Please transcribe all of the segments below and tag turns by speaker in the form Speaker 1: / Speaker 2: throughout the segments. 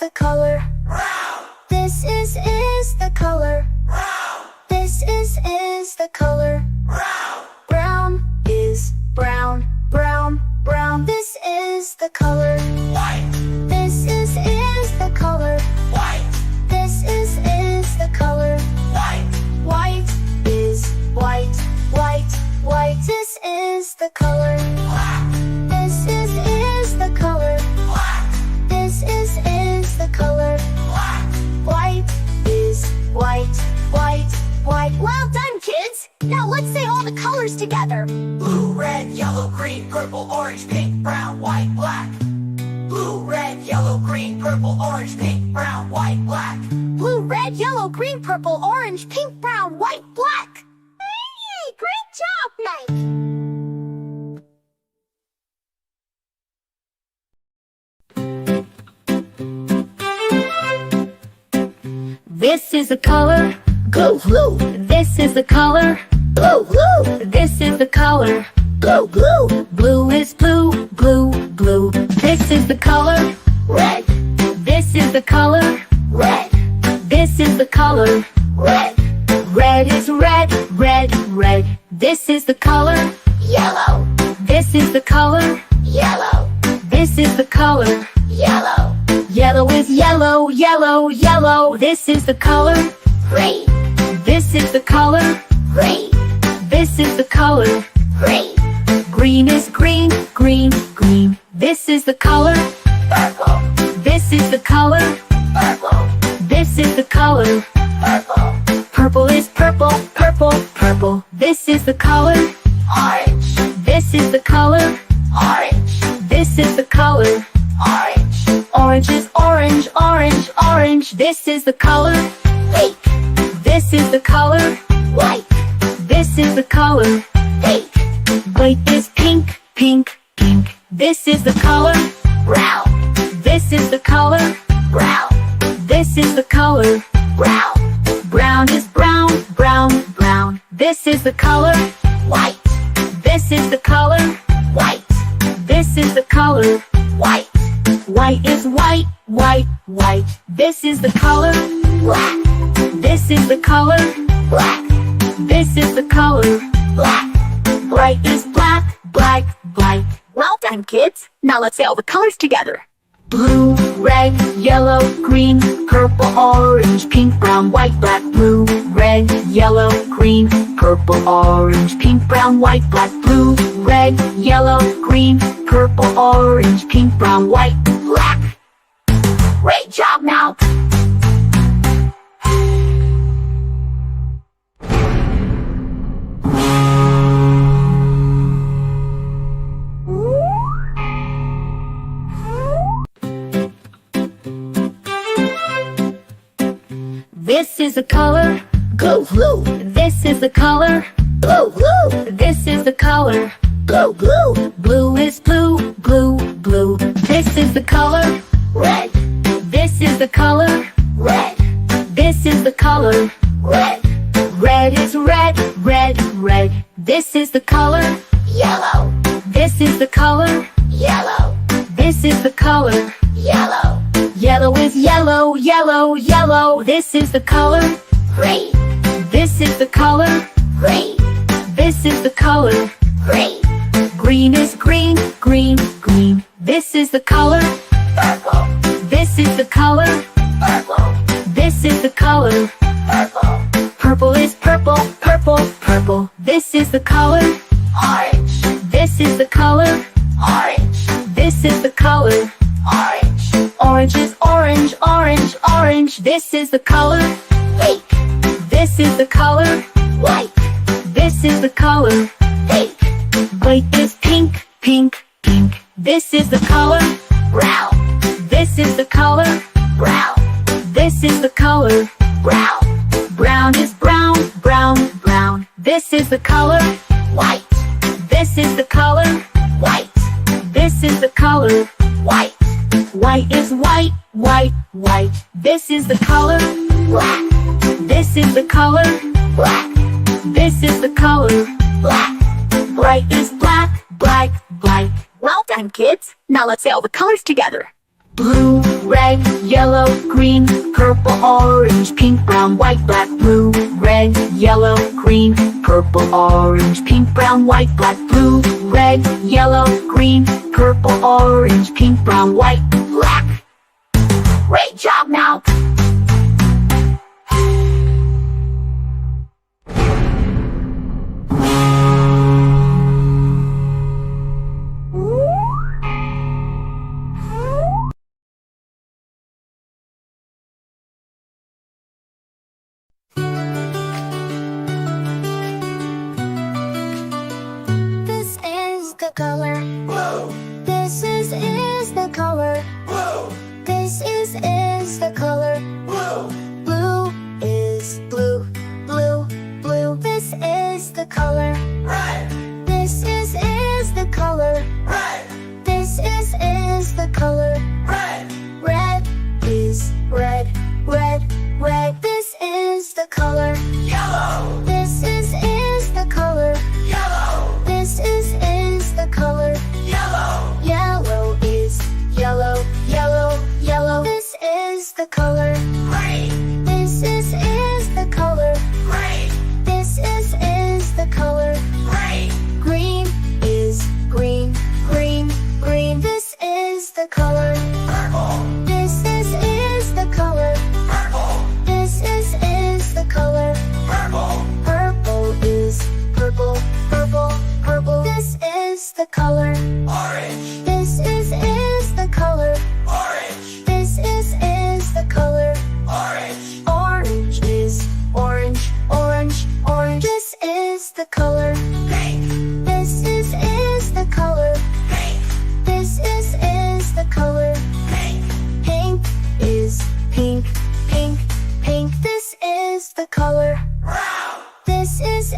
Speaker 1: the color. This is the color. This is the color. Brown is brown, brown, brown. This is the color.
Speaker 2: White,
Speaker 1: This is the color.
Speaker 2: white,
Speaker 1: This is the color.
Speaker 2: white,
Speaker 1: White is white, white, white. This is the color.
Speaker 2: black,
Speaker 1: This is the color.
Speaker 2: black,
Speaker 1: This is the color.
Speaker 2: black.
Speaker 1: White is white, white, white. Well done, kids! Now let's say all the colors together.
Speaker 2: Blue, red, yellow, green, purple, orange, pink, brown, white, black. Blue, red, yellow, green, purple, orange, pink, brown, white, black.
Speaker 1: Blue, red, yellow, green, purple, orange, pink, brown, white, black. Hey, great job, Mike! This is the color.
Speaker 2: Blue, blue,
Speaker 1: This is the color.
Speaker 2: blue, blue,
Speaker 1: This is the color.
Speaker 2: blue, blue.
Speaker 1: Blue is blue, blue, blue. This is the color.
Speaker 2: Red,
Speaker 1: This is the color.
Speaker 2: red,
Speaker 1: This is the color.
Speaker 2: red.
Speaker 1: Red is red, red, red. This is the color.
Speaker 2: Yellow,
Speaker 1: This is the color.
Speaker 2: yellow,
Speaker 1: This is the color.
Speaker 2: yellow.
Speaker 1: Yellow is yellow, yellow, yellow. This is the color.
Speaker 2: Green,
Speaker 1: This is the color.
Speaker 2: green,
Speaker 1: This is the color.
Speaker 2: green.
Speaker 1: Green is green, green, green. This is the color.
Speaker 2: Purple,
Speaker 1: This is the color.
Speaker 2: purple,
Speaker 1: This is the color.
Speaker 2: purple.
Speaker 1: Purple is purple, purple, purple. This is the color.
Speaker 2: Orange,
Speaker 1: This is the color.
Speaker 2: orange,
Speaker 1: This is the color.
Speaker 2: orange.
Speaker 1: Orange is orange, orange, orange. This is the color.
Speaker 2: Pink,
Speaker 1: This is the color.
Speaker 2: white,
Speaker 1: This is the color.
Speaker 2: pink.
Speaker 1: White is pink, pink, pink. This is the color.
Speaker 2: Brown,
Speaker 1: This is the color.
Speaker 2: brown,
Speaker 1: This is the color.
Speaker 2: brown.
Speaker 1: Brown is brown, brown, brown. This is the color.
Speaker 2: White,
Speaker 1: This is the color.
Speaker 2: white,
Speaker 1: This is the color.
Speaker 2: white.
Speaker 1: White is white, white, white. This is the color.
Speaker 2: Black,
Speaker 1: This is the color.
Speaker 2: black,
Speaker 1: This is the color.
Speaker 2: black.
Speaker 1: Bright is black, black, black. Well done, kids. Now let's say all the colors together. Blue, red, yellow, green, purple, orange, pink, brown, white, black. Blue, red, yellow, green, purple, orange, pink, brown, white, black. Blue, red, yellow, green, purple, orange, pink, brown, white, black.
Speaker 2: Great job now.
Speaker 1: This is the color.
Speaker 2: Blue, blue,
Speaker 1: This is the color.
Speaker 2: blue, blue,
Speaker 1: This is the color.
Speaker 2: blue, blue.
Speaker 1: Blue is blue, blue, blue. This is the color.
Speaker 2: Red,
Speaker 1: This is the color.
Speaker 2: red,
Speaker 1: This is the color.
Speaker 2: red.
Speaker 1: Red is red, red, red. This is the color.
Speaker 2: Yellow,
Speaker 1: This is the color.
Speaker 2: yellow,
Speaker 1: This is the color.
Speaker 2: yellow.
Speaker 1: Yellow is yellow, yellow, yellow. This is the color.
Speaker 2: Green,
Speaker 1: This is the color.
Speaker 2: green,
Speaker 1: This is the color.
Speaker 2: green.
Speaker 1: Green is green, green, green. This is the color.
Speaker 2: Purple,
Speaker 1: This is the color.
Speaker 2: purple,
Speaker 1: This is the color.
Speaker 2: purple.
Speaker 1: Purple is purple, purple, purple. This is the color.
Speaker 2: Orange,
Speaker 1: This is the color.
Speaker 2: orange,
Speaker 1: This is the color.
Speaker 2: orange.
Speaker 1: Orange is orange, orange, orange. This is the color.
Speaker 2: Pink,
Speaker 1: This is the color.
Speaker 2: white,
Speaker 1: This is the color.
Speaker 2: pink.
Speaker 1: White is pink, pink, pink. This is the color.
Speaker 2: Brown,
Speaker 1: This is the color.
Speaker 2: brown,
Speaker 1: This is the color.
Speaker 2: brown.
Speaker 1: Brown is brown, brown, brown. This is the color.
Speaker 2: White,
Speaker 1: This is the color.
Speaker 2: white,
Speaker 1: This is the color.
Speaker 2: white.
Speaker 1: White is white, white, white. This is the color.
Speaker 2: Black,
Speaker 1: This is the color.
Speaker 2: black,
Speaker 1: This is the color.
Speaker 2: black.
Speaker 1: Bright is black, black, black. Well done, kids. Now let's say all the colors together. Blue, red, yellow, green, purple, orange, pink, brown, white, black. Blue, red, yellow, green, purple, orange, pink, brown, white, black. Blue, red, yellow, green, purple, orange, pink, brown, white, black. Great job now!
Speaker 3: This is the color.
Speaker 2: Blue,
Speaker 3: This is the color.
Speaker 2: blue,
Speaker 3: This is the color.
Speaker 2: blue,
Speaker 3: Blue is blue, blue, blue. This is the color.
Speaker 2: red,
Speaker 3: This is the color.
Speaker 2: red,
Speaker 3: This is the color.
Speaker 2: red,
Speaker 3: Red is red, red, red. This is the color.
Speaker 2: yellow,
Speaker 3: This is the color.
Speaker 2: yellow,
Speaker 3: This is the color.
Speaker 2: yellow,
Speaker 3: Yellow is yellow, yellow, yellow. This is the color.
Speaker 2: green,
Speaker 3: This is the color.
Speaker 2: green,
Speaker 3: This is the color.
Speaker 2: green,
Speaker 3: Green is green, green, green. This is the color.
Speaker 2: purple,
Speaker 3: This is the color.
Speaker 2: purple,
Speaker 3: This is the color.
Speaker 2: purple,
Speaker 3: Purple is purple, purple, purple. This is the color.
Speaker 2: orange,
Speaker 3: This is the color.
Speaker 2: orange,
Speaker 3: This is the color.
Speaker 2: orange,
Speaker 3: Orange is orange, orange, orange. This is the color.
Speaker 2: pink,
Speaker 3: This is the color.
Speaker 2: pink,
Speaker 3: This is the color.
Speaker 2: pink,
Speaker 3: Pink is pink, pink, pink. This is the color.
Speaker 2: brown,
Speaker 3: This is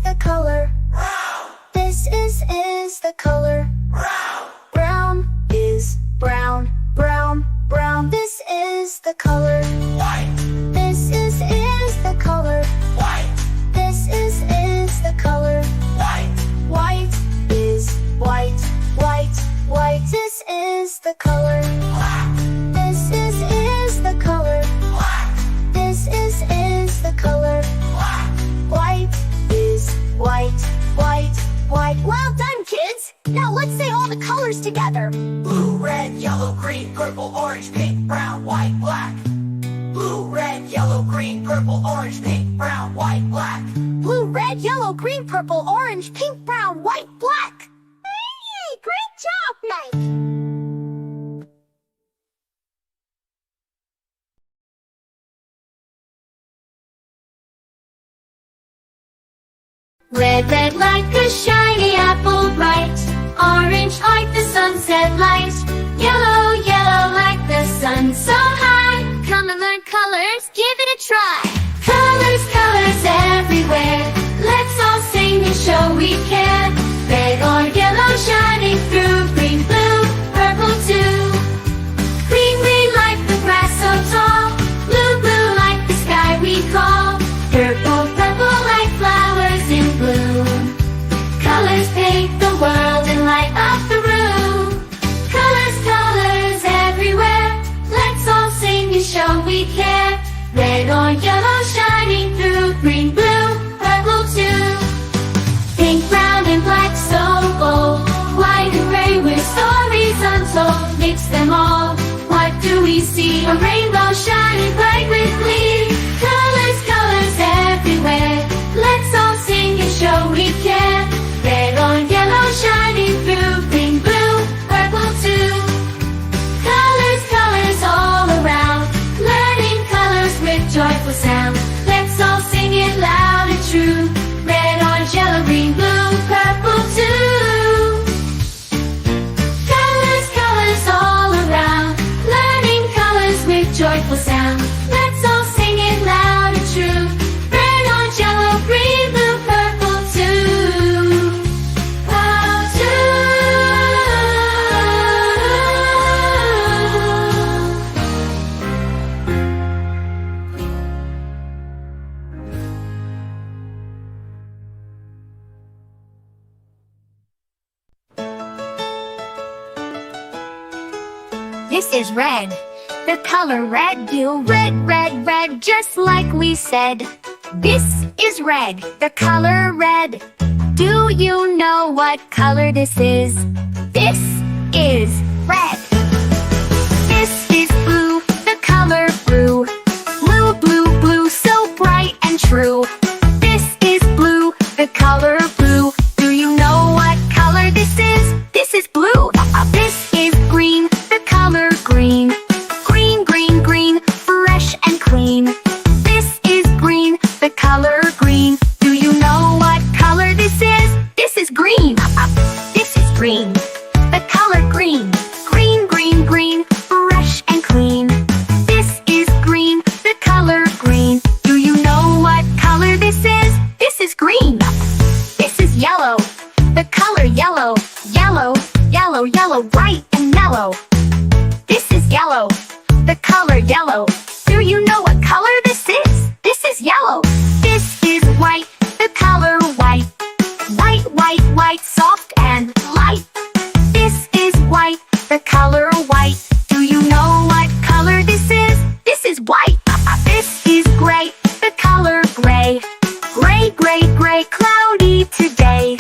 Speaker 3: the color.
Speaker 2: brown,
Speaker 3: This is the color.
Speaker 2: brown,
Speaker 3: Brown is brown, brown, brown. This is the color.
Speaker 2: white,
Speaker 3: This is the color.
Speaker 2: white,
Speaker 3: This is the color.
Speaker 2: white,
Speaker 3: White is white, white, white. This is the color.
Speaker 2: black,
Speaker 3: This is the color.
Speaker 2: black,
Speaker 3: This is the color.
Speaker 2: black,
Speaker 3: White is white, white, white. Well done, kids! Now let's say all the colors together.
Speaker 2: blue, red, yellow, green, purple, orange, pink, brown, white, black. Blue, red, yellow, green, purple, orange, pink, brown, white, black.
Speaker 3: Blue, red, yellow, green, purple, orange, pink, brown, white, black. Hey, great job, Mike!
Speaker 4: Red, red like a shiny apple bright. Orange like the sunset light. Yellow, yellow like the sun so high. Come and learn colors, give it a try. Colors, colors everywhere. Let's all sing and show we can. Red or yellow shining through. Green, blue, purple too. Green, green like the grass so tall. Blue, blue like the sky we call. Purple, purple like flowers in bloom. Colors paint the world and light up the room. Colors, colors everywhere. Let's all sing and show we care. Red or yellow shining through. Green, blue, purple too. Pink, brown and black so bold. White and gray with stories untold. Mix them all. What do we see? A rainbow shining bright with glee. Colors, colors everywhere. Let's all sing and show we care. Red or yellow shining through. Green, blue, purple too. Colors, colors all around. Learning colors with joyful sound. Let's all sing it loud and true. Red, orange, yellow, green, blue, purple too. Colors, colors all around. Learning colors with joyful sound. Let's all sing it loud and true. Red, orange, yellow, green, blue, purple too. Purple too. This is red. The color red, do red, red, red, just like we said. This is red. The color red. Do you know what color this is? This is red. This is blue. The color blue. Blue, blue, blue, so bright and true. This is blue. The color blue. Do you know what color this is? This is blue. This is green. The color green. Green, green, green, fresh and clean. This is green. The color green. Do you know what color this is? This is green. This is green. The color green. Green, green, green, fresh and clean. This is green. The color green. Do you know what color this is? This is green. This is yellow. The color yellow. Yellow, yellow, yellow, bright and mellow. This is yellow. The color yellow. Do you know what color this is? This is yellow. This is white. The color white. White, white, white, soft and light. This is white. The color white. Do you know what color this is? This is white. This is gray. The color gray. Gray, gray, gray, cloudy today.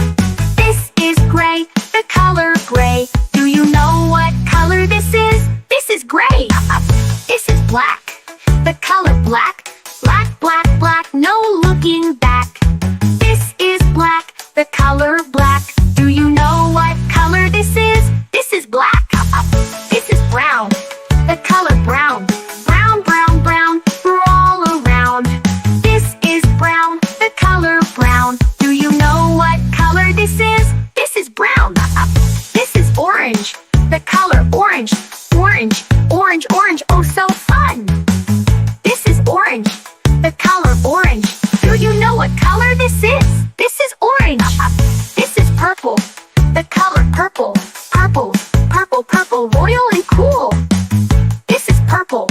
Speaker 4: This is gray. The color gray. Do you know what color this is? This is gray. This is black. The color black. Black, black, black, no looking back. This is black. The color black. Do you know what color this is? This is black. This is brown. The color brown. Brown, brown, brown, all around. This is brown. The color brown. Do you know what color this is? This is brown. This is orange. The color orange. Orange, orange, orange, oh so fun. This is orange. The color orange. Do you know what color this is? This is orange. This is purple. The color purple. Purple, purple, purple, royal and cool. This is purple.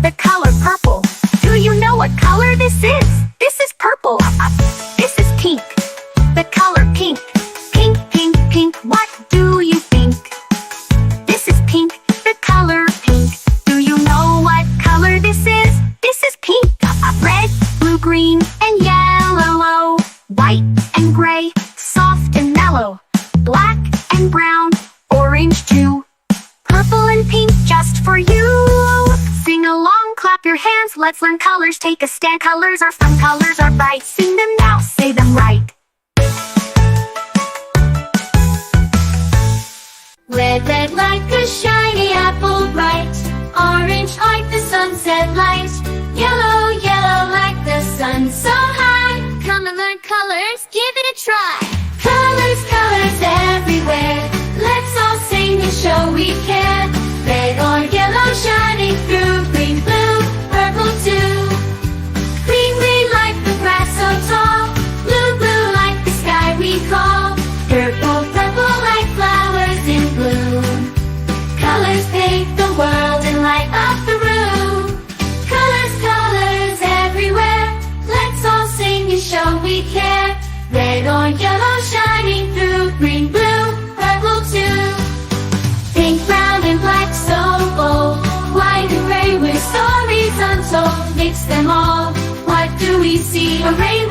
Speaker 4: The color purple. Do you know what color this is? This is purple. This is pink. The color pink. Pink, pink, pink, what do you think? This is pink. The color pink. Do you know what color this is? This is pink. Red, blue, green, and yellow. White and gray, soft and mellow. Black and brown, orange too. Purple and pink just for you. Sing along, clap your hands, let's learn colors. Take a stand, colors are fun, colors are bright. Sing them now, say them right. Red, red like a shiny apple bright. Orange like the sunset light. Yellow, yellow like the sun so high. Come and learn colors, give it a try. Colors, colors everywhere. Let's all sing and show we care. Red or yellow shining through. Green, blue, purple too. Green, green like the grass so tall. Blue, blue like the sky we call. Purple, purple like flowers in bloom. Colors paint the world and light up the room. Colors, colors everywhere. Let's all sing and show we care. Red or yellow shining through. Green, blue, purple too. Pink, brown and black so bold. White and gray with stories untold. Mix them all. What do we see? A rainbow.